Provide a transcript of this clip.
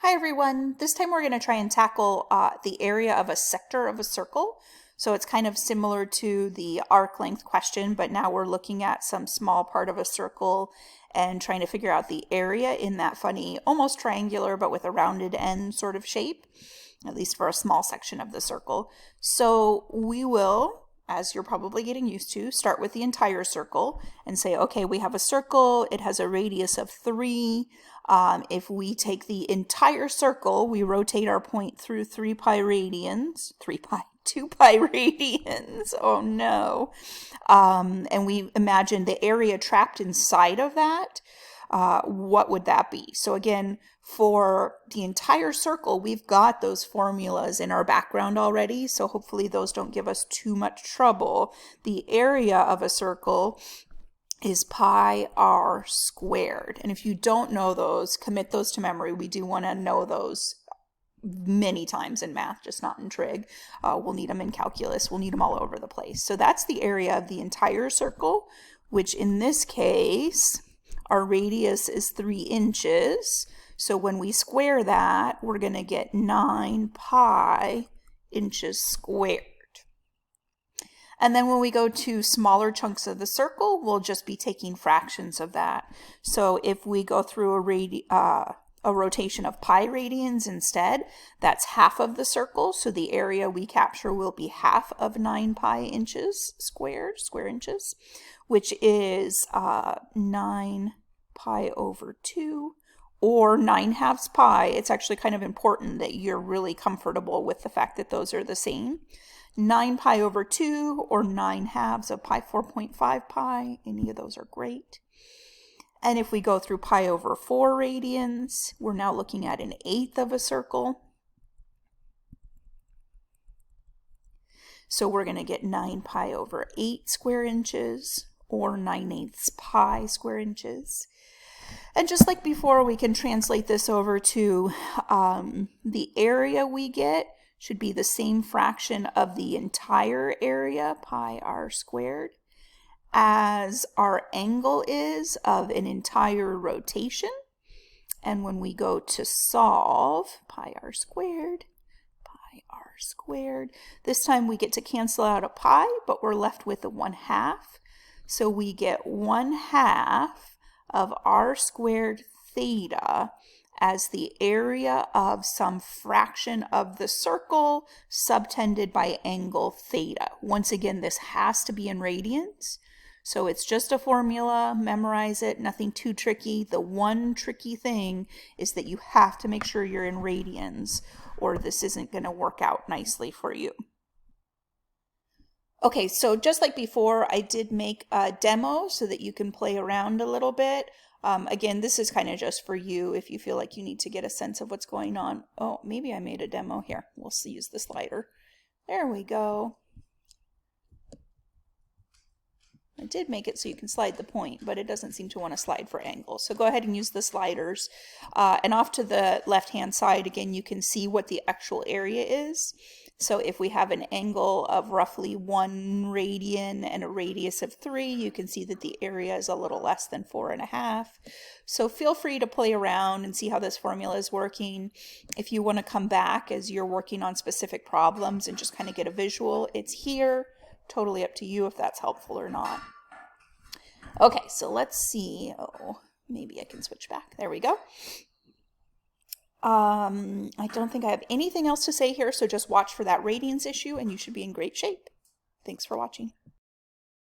Hi everyone. This time we're going to try and tackle the area of a sector of a circle. So it's kind of similar to the arc length question, but now we're looking at some small part of a circle and trying to figure out the area in that funny, almost triangular, but with a rounded end sort of shape, at least for a small section of the circle. So we will, as you're probably getting used to, start with the entire circle and say, okay, we have a circle, it has a radius of 3. If we take the entire circle, we rotate our point through 2 pi radians, oh no. And we imagine the area trapped inside of that, what would that be? So again, for the entire circle, we've got those formulas in our background already, so hopefully those don't give us too much trouble. The area of a circle is pi r squared. And if you don't know those, commit those to memory. We do want to know those many times in math, just not in trig. We'll need them in calculus. We'll need them all over the place. So that's the area of the entire circle, which in this case, our radius is 3 inches. So when we square that, we're going to get 9 pi inches squared. And then when we go to smaller chunks of the circle, we'll just be taking fractions of that. So if we go through a rotation of pi radians instead, that's half of the circle. So the area we capture will be half of 9 pi inches squared, square inches, which is 9 pi over 2. Or 9/2 pi. It's actually kind of important that you're really comfortable with the fact that those are the same. 9 pi over 2 or 9/2 of pi 4.5 pi. Any of those are great. And if we go through pi over 4 radians, we're now looking at 1/8 of a circle. So we're going to get 9 pi over 8 square inches or 9/8 pi square inches. And just like before, we can translate this over to the area we get should be the same fraction of the entire area, pi r squared, as our angle is of an entire rotation. And when we go to solve, pi r squared, this time we get to cancel out a pi, but we're left with a 1/2. So we get 1/2 of r squared theta as the area of some fraction of the circle subtended by angle theta. Once again, this has to be in radians. So it's just a formula, memorize it, nothing too tricky. The one tricky thing is that you have to make sure you're in radians or this isn't going to work out nicely for you. Okay, so just like before, I did make a demo so that you can play around a little bit. Again, this is kind of just for you if you feel like you need to get a sense of what's going on. Oh, maybe I made a demo here. We'll use the slider. There we go. I did make it so you can slide the point, but it doesn't seem to want to slide for angles. So go ahead and use the sliders. And off to the left-hand side, again, you can see what the actual area is. So if we have an angle of roughly 1 radian and a radius of 3, you can see that the area is a little less than 4.5. So feel free to play around and see how this formula is working. If you want to come back as you're working on specific problems and just kind of get a visual, it's here. Totally up to you if that's helpful or not. Okay, so let's see. Oh, maybe I can switch back. There we go. I don't think I have anything else to say here, so just watch for that radians issue and you should be in great shape. Thanks for watching.